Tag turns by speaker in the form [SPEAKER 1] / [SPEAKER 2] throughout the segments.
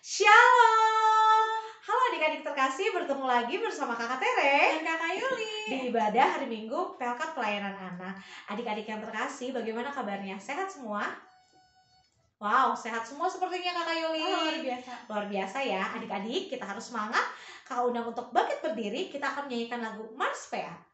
[SPEAKER 1] Shalom. Halo adik-adik terkasih, bertemu lagi bersama Kakak Tere
[SPEAKER 2] dan Kakak Yuli
[SPEAKER 1] di ibadah hari Minggu Pelkat Pelayanan Anak. Adik-adik yang terkasih, bagaimana kabarnya? Sehat semua? Wow, sehat semua sepertinya Kakak Yuli.
[SPEAKER 2] luar biasa.
[SPEAKER 1] Luar biasa ya, adik-adik, kita harus semangat. Kakak undang untuk bangkit berdiri, kita akan menyanyikan lagu Mars PA.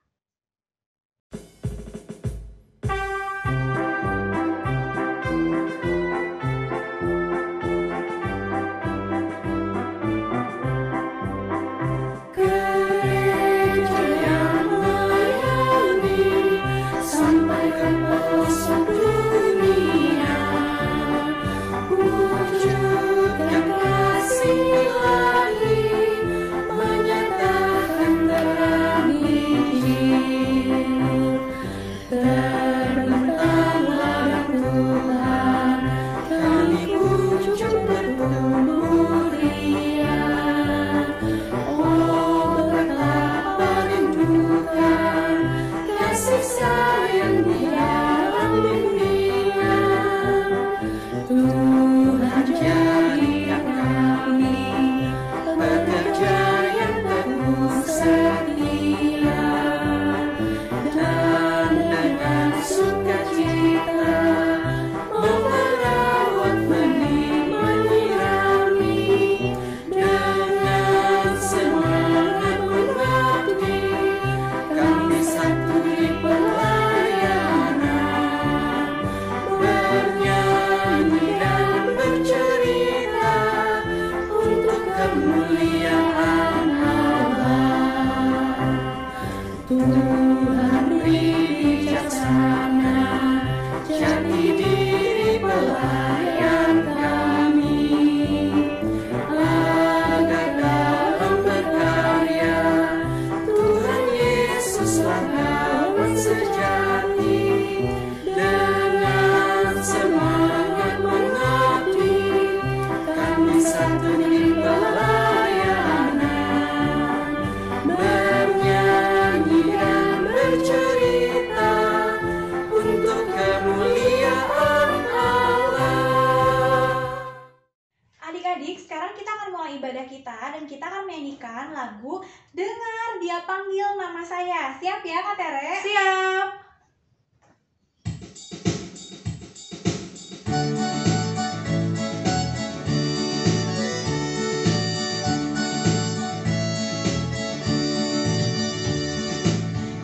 [SPEAKER 2] Ibadah kita dan kita akan menyanyikan lagu Dengar Dia Panggil Nama Saya. Siap ya Kak Tere?
[SPEAKER 1] Siap.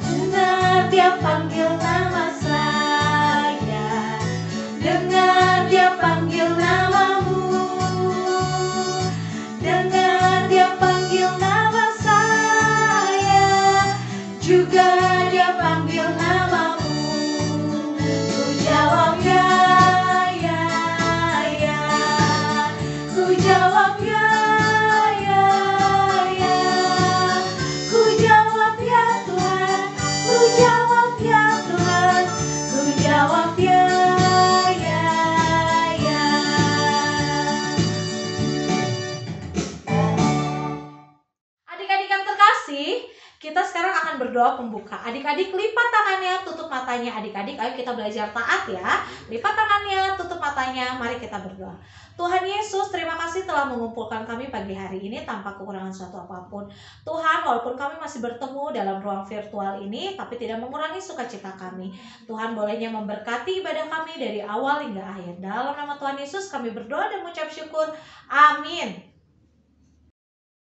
[SPEAKER 1] Dengar Dia panggil nama saya, dengar Dia panggil namamu. Dengar Dia panggil nama saya, juga Dia panggil namamu. Ku jawab ya, ya, ya. Ku jawab ya, ya, ya. Ku jawab ya Tuhan, ku jawab ya Tuhan, ku jawab ya, ya, ya. Adik-adik yang terkasih, kita sekarang akan berdoa pembuka. Adik-adik lipat tangannya, tutup matanya. Adik-adik, ayo kita belajar taat ya. Lipat tangannya, tutup matanya. Mari kita berdoa. Tuhan Yesus, terima kasih telah mengumpulkan kami pagi hari ini tanpa kekurangan suatu apapun. Tuhan, walaupun kami masih bertemu dalam ruang virtual ini, tapi tidak mengurangi sukacita kami. Tuhan, bolehnya memberkati ibadah kami dari awal hingga akhir. Dalam nama Tuhan Yesus kami berdoa dan mengucap syukur. Amin.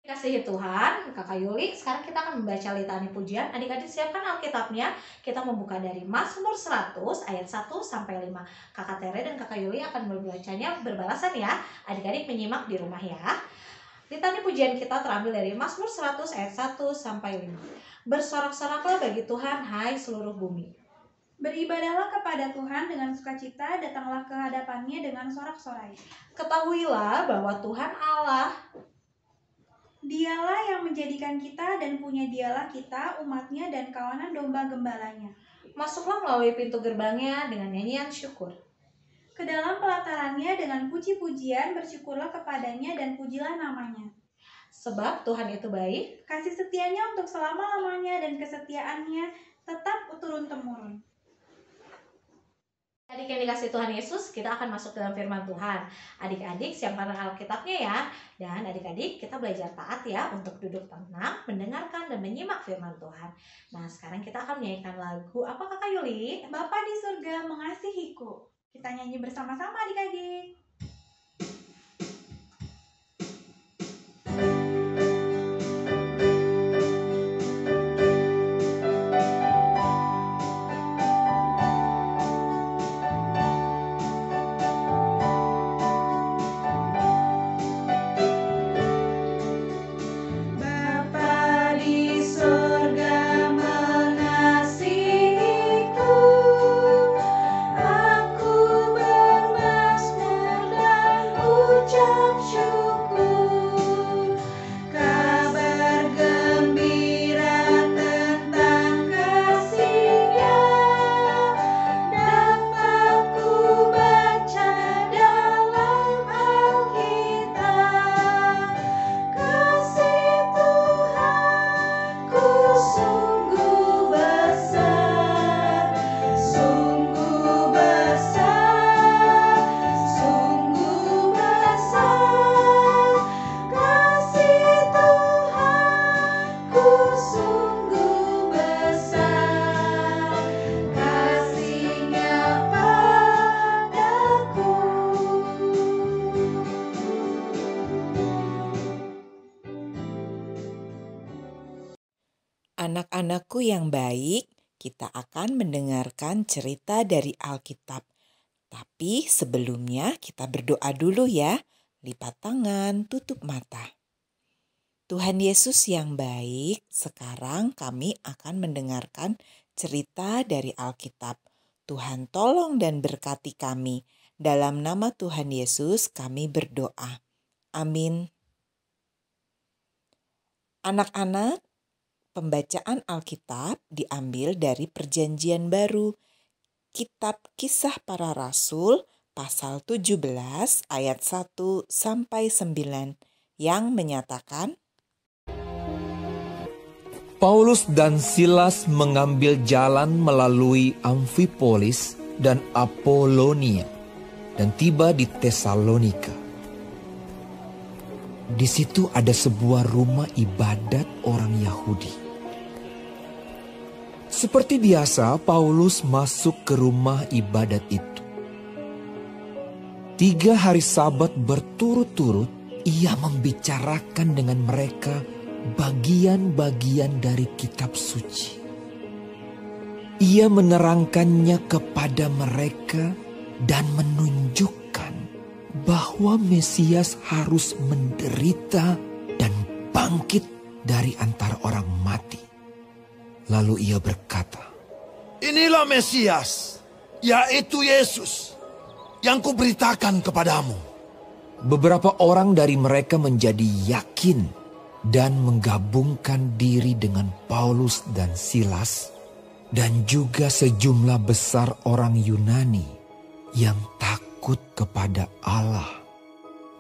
[SPEAKER 1] Kasih Tuhan, Kakak Yuli, sekarang kita akan membaca litani pujian. Adik-adik siapkan Alkitabnya. Kita membuka dari Mazmur 100 ayat 1 sampai 5. Kakak Tere dan Kakak Yuli akan membacanya berbalasan ya. Adik-adik menyimak di rumah ya. Litani pujian kita terambil dari Mazmur 100 ayat 1 sampai 5. Bersorak-soraklah bagi Tuhan, hai seluruh bumi.
[SPEAKER 2] Beribadahlah kepada Tuhan dengan sukacita, datanglah ke hadapannya dengan sorak-sorai.
[SPEAKER 1] Ketahuilah bahwa Tuhan Allah,
[SPEAKER 2] Dialah yang menjadikan kita dan punya Dialah kita, umatnya dan kawanan domba gembalanya.
[SPEAKER 1] Masuklah melalui pintu gerbangnya dengan nyanyian syukur.
[SPEAKER 2] Ke dalam pelatarannya dengan puji-pujian, bersyukurlah kepadanya dan pujilah namanya.
[SPEAKER 1] Sebab Tuhan itu baik,
[SPEAKER 2] kasih setianya untuk selama-lamanya dan kesetiaannya tetap turun-temurun.
[SPEAKER 1] Adik yang dikasih Tuhan Yesus, kita akan masuk dalam firman Tuhan. Adik-adik siapkan Alkitabnya ya. Dan adik-adik kita belajar taat ya untuk duduk tenang, mendengarkan dan menyimak firman Tuhan. Nah sekarang kita akan menyanyikan lagu apa Kakak Yuli?
[SPEAKER 2] Bapa di surga mengasihiku. Kita nyanyi bersama-sama adik-adik.
[SPEAKER 3] Anak-anakku yang baik, kita akan mendengarkan cerita dari Alkitab. Tapi sebelumnya kita berdoa dulu ya. Lipat tangan, tutup mata. Tuhan Yesus yang baik, sekarang kami akan mendengarkan cerita dari Alkitab. Tuhan tolong dan berkati kami. Dalam nama Tuhan Yesus kami berdoa. Amin. Anak-anak, pembacaan Alkitab diambil dari Perjanjian Baru, Kitab Kisah Para Rasul, pasal 17 ayat 1 sampai 9 yang menyatakan,
[SPEAKER 4] Paulus dan Silas mengambil jalan melalui Amfipolis dan Apolonia dan tiba di Tesalonika. Di situ ada sebuah rumah ibadat orang Yahudi. Seperti biasa, Paulus masuk ke rumah ibadat itu. 3 hari Sabat berturut-turut, ia membicarakan dengan mereka bagian-bagian dari kitab suci. Ia menerangkannya kepada mereka dan menunjukkan bahwa Mesias harus menderita dan bangkit dari antara orang mati. Lalu ia berkata,
[SPEAKER 5] Inilah Mesias, yaitu Yesus, yang kuberitakan kepadamu.
[SPEAKER 4] Beberapa orang dari mereka menjadi yakin dan menggabungkan diri dengan Paulus dan Silas, dan juga sejumlah besar orang Yunani yang takut kepada Allah,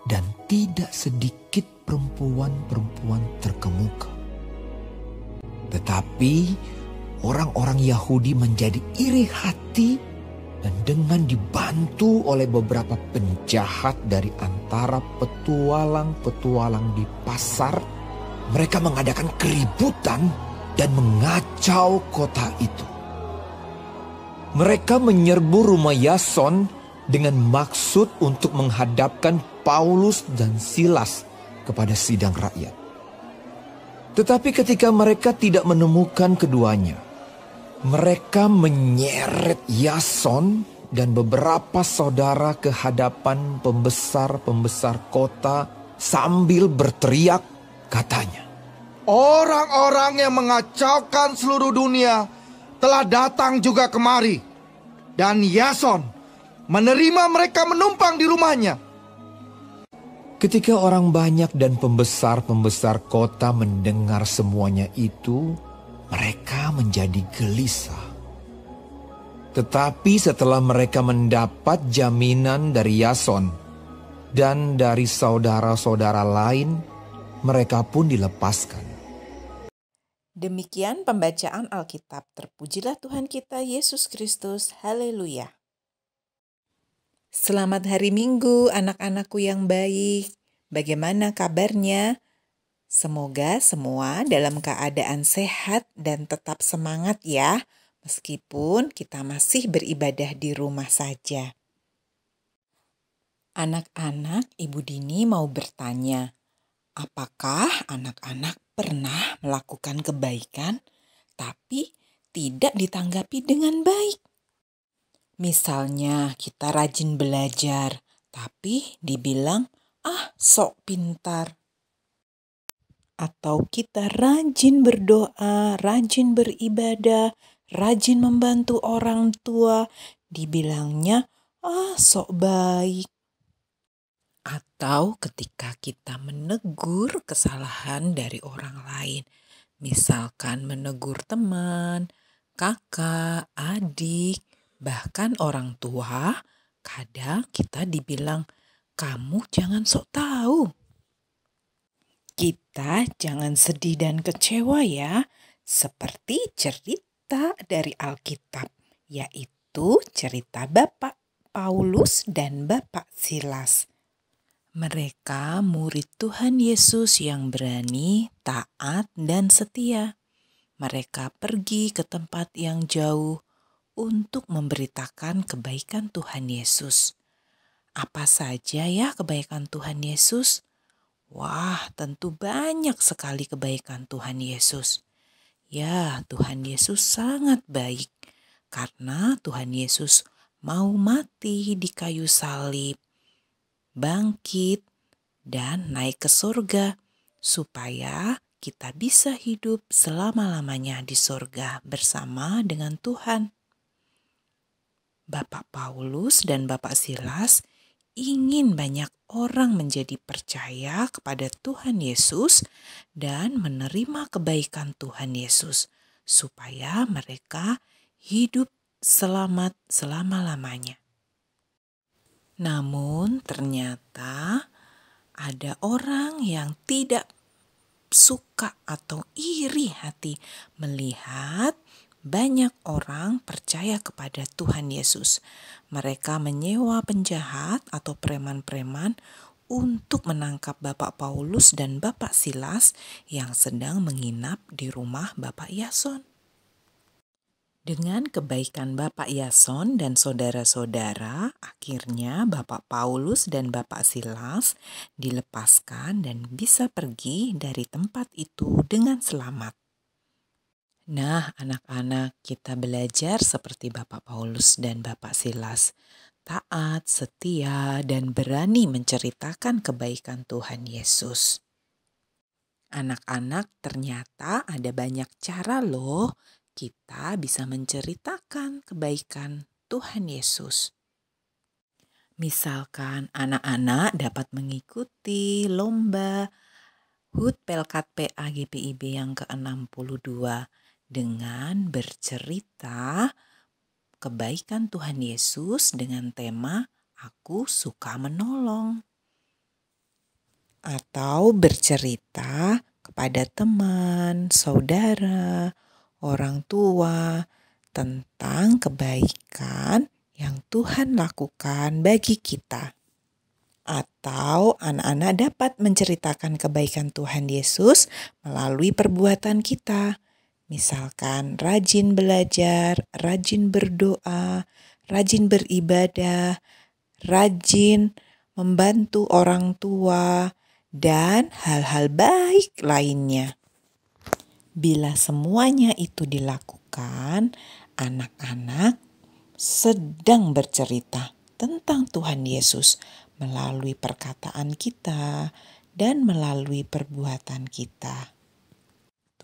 [SPEAKER 4] dan tidak sedikit perempuan-perempuan terkemuka. Tetapi orang-orang Yahudi menjadi iri hati dan dengan dibantu oleh beberapa penjahat dari antara petualang-petualang di pasar, mereka mengadakan keributan dan mengacau kota itu. Mereka menyerbu rumah Yason dengan maksud untuk menghadapkan Paulus dan Silas kepada sidang rakyat. Tetapi ketika mereka tidak menemukan keduanya, mereka menyeret Yason dan beberapa saudara ke hadapan pembesar-pembesar kota sambil berteriak, katanya,
[SPEAKER 5] Orang-orang yang mengacaukan seluruh dunia telah datang juga kemari. Dan Yason menerima mereka menumpang di rumahnya.
[SPEAKER 4] Ketika orang banyak dan pembesar-pembesar kota mendengar semuanya itu, mereka menjadi gelisah. Tetapi setelah mereka mendapat jaminan dari Yason dan dari saudara-saudara lain, mereka pun dilepaskan.
[SPEAKER 3] Demikian pembacaan Alkitab. Terpujilah Tuhan kita Yesus Kristus. Haleluya. Selamat hari Minggu anak-anakku yang baik. Bagaimana kabarnya? Semoga semua dalam keadaan sehat dan tetap semangat ya, meskipun kita masih beribadah di rumah saja. Anak-anak, Ibu Dini mau bertanya, apakah anak-anak pernah melakukan kebaikan tapi tidak ditanggapi dengan baik? Misalnya kita rajin belajar, tapi dibilang, sok pintar. Atau kita rajin berdoa, rajin beribadah, rajin membantu orang tua, dibilangnya, sok baik. Atau ketika kita menegur kesalahan dari orang lain, misalkan menegur teman, kakak, adik, bahkan orang tua, kadang kita dibilang, kamu jangan sok tahu. Kita jangan sedih dan kecewa ya, seperti cerita dari Alkitab, yaitu cerita Bapak Paulus dan Bapak Silas. Mereka murid Tuhan Yesus yang berani, taat, dan setia. Mereka pergi ke tempat yang jauh untuk memberitakan kebaikan Tuhan Yesus. Apa saja ya kebaikan Tuhan Yesus? Wah, tentu banyak sekali kebaikan Tuhan Yesus. Ya, Tuhan Yesus sangat baik karena Tuhan Yesus mau mati di kayu salib, bangkit, dan naik ke surga supaya kita bisa hidup selama-lamanya di surga bersama dengan Tuhan. Bapak Paulus dan Bapak Silas ingin banyak orang menjadi percaya kepada Tuhan Yesus dan menerima kebaikan Tuhan Yesus supaya mereka hidup selamat selama-lamanya. Namun ternyata ada orang yang tidak suka atau iri hati melihat banyak orang percaya kepada Tuhan Yesus. Mereka menyewa penjahat atau preman-preman untuk menangkap Bapak Paulus dan Bapak Silas yang sedang menginap di rumah Bapak Yason. Dengan kebaikan Bapak Yason dan saudara-saudara, akhirnya Bapak Paulus dan Bapak Silas dilepaskan dan bisa pergi dari tempat itu dengan selamat. Nah, anak-anak, kita belajar seperti Bapak Paulus dan Bapak Silas, taat, setia, dan berani menceritakan kebaikan Tuhan Yesus. Anak-anak, ternyata ada banyak cara loh kita bisa menceritakan kebaikan Tuhan Yesus. Misalkan anak-anak dapat mengikuti lomba HUT Pelkat PA GPIB yang ke-62 dengan bercerita kebaikan Tuhan Yesus dengan tema Aku Suka Menolong. Atau bercerita kepada teman, saudara, orang tua tentang kebaikan yang Tuhan lakukan bagi kita. Atau anak-anak dapat menceritakan kebaikan Tuhan Yesus melalui perbuatan kita. Misalkan rajin belajar, rajin berdoa, rajin beribadah, rajin membantu orang tua, dan hal-hal baik lainnya. Bila semuanya itu dilakukan, anak-anak sedang bercerita tentang Tuhan Yesus melalui perkataan kita dan melalui perbuatan kita.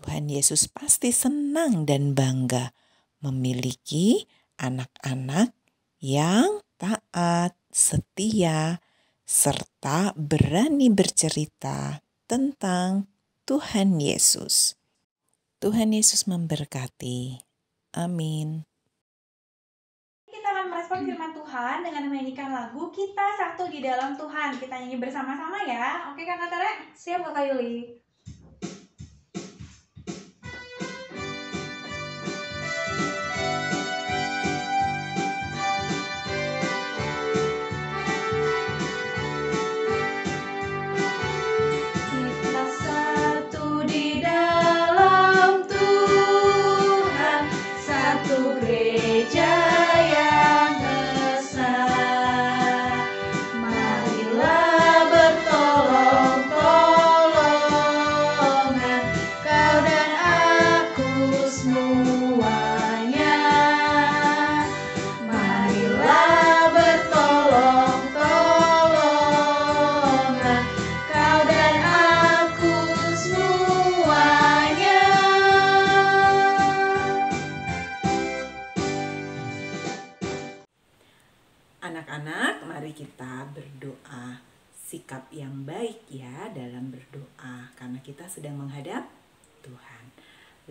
[SPEAKER 3] Tuhan Yesus pasti senang dan bangga memiliki anak-anak yang taat, setia, serta berani bercerita tentang Tuhan Yesus. Tuhan Yesus memberkati. Amin.
[SPEAKER 2] Kita akan merespon firman Tuhan dengan menyanyikan lagu Kita Satu di Dalam Tuhan. Kita nyanyi bersama-sama ya. Oke Kakak Tere?
[SPEAKER 1] Siap Kakak Yuli.
[SPEAKER 3] Anak-anak, mari kita berdoa. Sikap yang baik ya dalam berdoa, karena kita sedang menghadap Tuhan.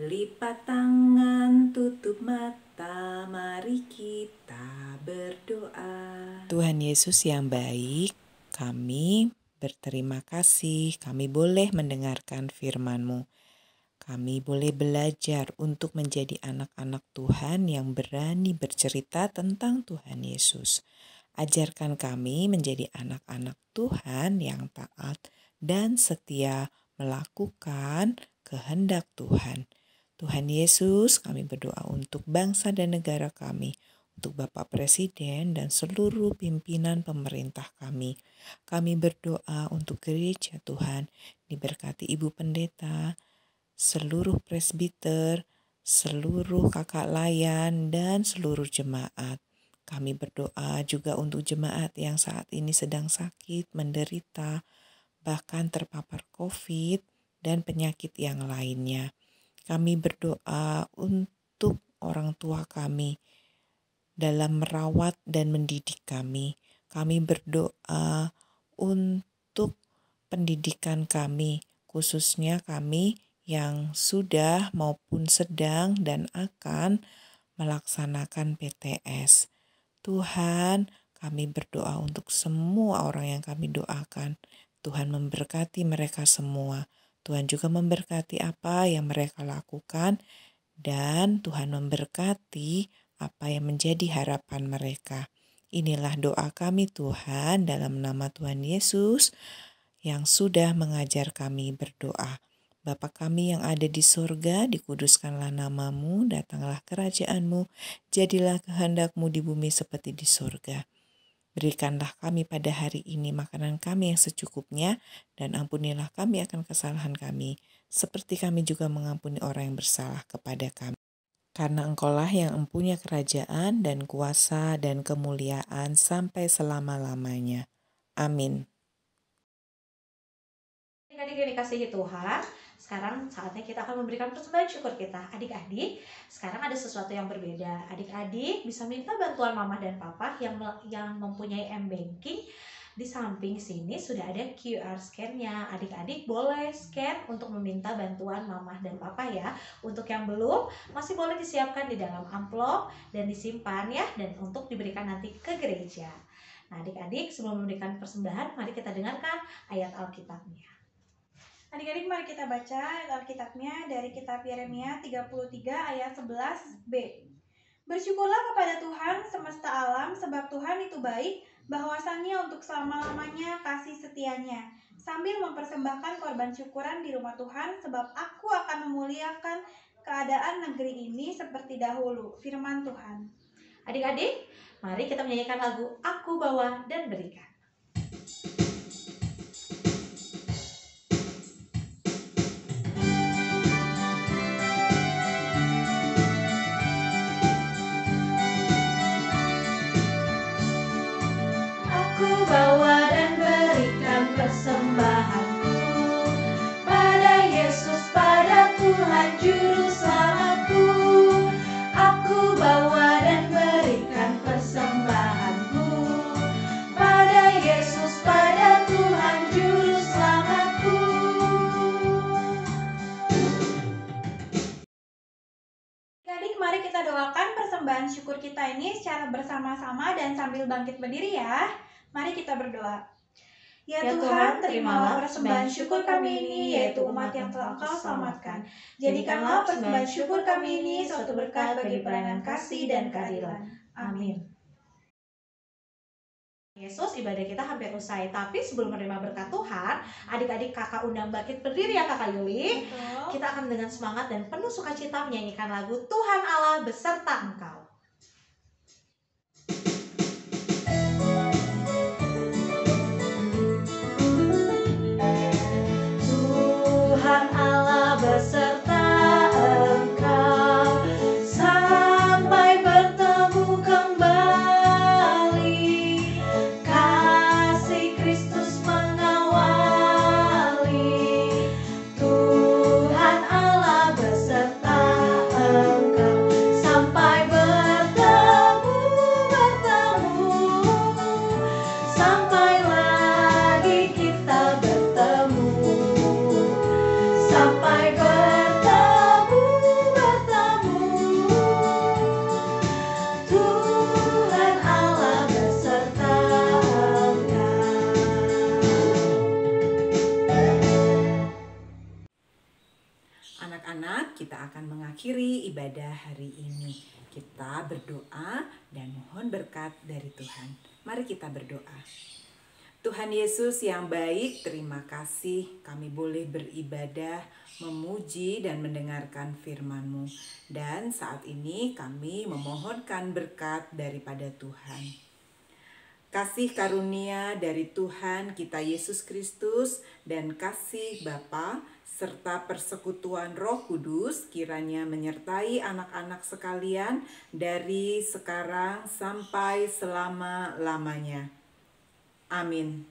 [SPEAKER 3] Lipat tangan, tutup mata, mari kita berdoa. Tuhan Yesus yang baik, kami berterima kasih, kami boleh mendengarkan firman-Mu. Kami boleh belajar untuk menjadi anak-anak Tuhan yang berani bercerita tentang Tuhan Yesus. Ajarkan kami menjadi anak-anak Tuhan yang taat dan setia melakukan kehendak Tuhan. Tuhan Yesus, kami berdoa untuk bangsa dan negara kami, untuk Bapak Presiden dan seluruh pimpinan pemerintah kami. Kami berdoa untuk gereja Tuhan, diberkati Ibu Pendeta, seluruh presbiter, seluruh kakak layan, dan seluruh jemaat. Kami berdoa juga untuk jemaat yang saat ini sedang sakit, menderita, bahkan terpapar COVID dan penyakit yang lainnya. Kami berdoa untuk orang tua kami dalam merawat dan mendidik kami. Kami berdoa untuk pendidikan kami, khususnya kami yang sudah maupun sedang dan akan melaksanakan PTS. Tuhan, kami berdoa untuk semua orang yang kami doakan. Tuhan memberkati mereka semua. Tuhan juga memberkati apa yang mereka lakukan, dan Tuhan memberkati apa yang menjadi harapan mereka. Inilah doa kami Tuhan dalam nama Tuhan Yesus yang sudah mengajar kami berdoa. Bapa kami yang ada di sorga, dikuduskanlah namamu, datanglah kerajaan-Mu, jadilah kehendak-Mu di bumi seperti di sorga. Berikanlah kami pada hari ini makanan kami yang secukupnya, dan ampunilah kami akan kesalahan kami, seperti kami juga mengampuni orang yang bersalah kepada kami. Karena Engkaulah yang mempunyai kerajaan dan kuasa dan kemuliaan sampai selama-lamanya. Amin.
[SPEAKER 1] Adik-adik yang dikasihi Tuhan, sekarang saatnya kita akan memberikan persembahan syukur kita. Adik-adik, sekarang ada sesuatu yang berbeda. Adik-adik bisa minta bantuan mama dan papa yang mempunyai M-Banking. Di samping sini sudah ada QR scan-nya. Adik-adik boleh scan untuk meminta bantuan mama dan papa ya. Untuk yang belum, masih boleh disiapkan di dalam amplop dan disimpan ya, dan untuk diberikan nanti ke gereja. Nah, adik-adik, sebelum memberikan persembahan, mari kita dengarkan ayat Alkitabnya.
[SPEAKER 2] Adik-adik, mari kita baca ayat Alkitabnya dari kitab Yeremia 33 ayat 11b. Bersyukurlah kepada Tuhan semesta alam, sebab Tuhan itu baik, bahwasannya untuk selama-lamanya kasih setianya. Sambil mempersembahkan korban syukuran di rumah Tuhan, sebab aku akan memuliakan keadaan negeri ini seperti dahulu. Firman Tuhan.
[SPEAKER 1] Adik-adik, mari kita menyanyikan lagu Aku Bawa dan Berikan. Bawa dan berikan persembahanku pada Yesus, pada Tuhan Juru Selamatku. Aku bawa dan berikan persembahanku pada Yesus, pada Tuhan Juru Selamatku.
[SPEAKER 2] Adik, mari kita doakan persembahan syukur kita ini secara bersama-sama dan sambil bangkit berdiri ya. Mari kita berdoa. Ya Tuhan, terimalah persembahan syukur kami ini, yaitu umat yang telah Engkau selamatkan. Jadikanlah persembahan syukur kami ini suatu berkat bagi pelayanan kasih dan keadilan. Amin.
[SPEAKER 1] Yesus, ibadah kita hampir usai, tapi sebelum menerima berkat Tuhan, adik-adik kakak undang bangkit berdiri ya Kakak Yuli. Kita akan dengan semangat dan penuh sukacita menyanyikan lagu Tuhan Allah beserta Engkau. Tuhan Allah beserta Engkau sampai bertemu kembali. Kasih Kristus mengawali. Tuhan Allah beserta Engkau sampai bertemu
[SPEAKER 3] hari ini. Kita berdoa dan mohon berkat dari Tuhan. Mari kita berdoa. Tuhan Yesus yang baik, terima kasih kami boleh beribadah, memuji dan mendengarkan firman-Mu. Dan saat ini kami memohonkan berkat daripada Tuhan. Kasih karunia dari Tuhan kita Yesus Kristus dan kasih Bapa serta persekutuan Roh Kudus kiranya menyertai anak-anak sekalian dari sekarang sampai selama-lamanya. Amin.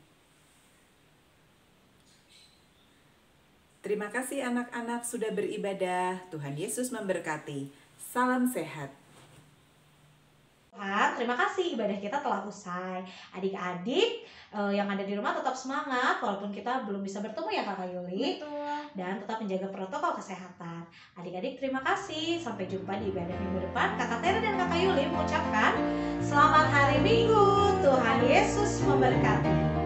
[SPEAKER 3] Terima kasih anak-anak sudah beribadah. Tuhan Yesus memberkati. Salam sehat.
[SPEAKER 1] Terima kasih, ibadah kita telah usai. Adik-adik yang ada di rumah tetap semangat walaupun kita belum bisa bertemu ya Kakak Yuli.
[SPEAKER 2] Betul.
[SPEAKER 1] Dan tetap menjaga protokol kesehatan. Adik-adik terima kasih. Sampai jumpa di ibadah minggu depan. Kakak Tera dan Kakak Yuli mengucapkan selamat hari Minggu. Tuhan Yesus memberkati.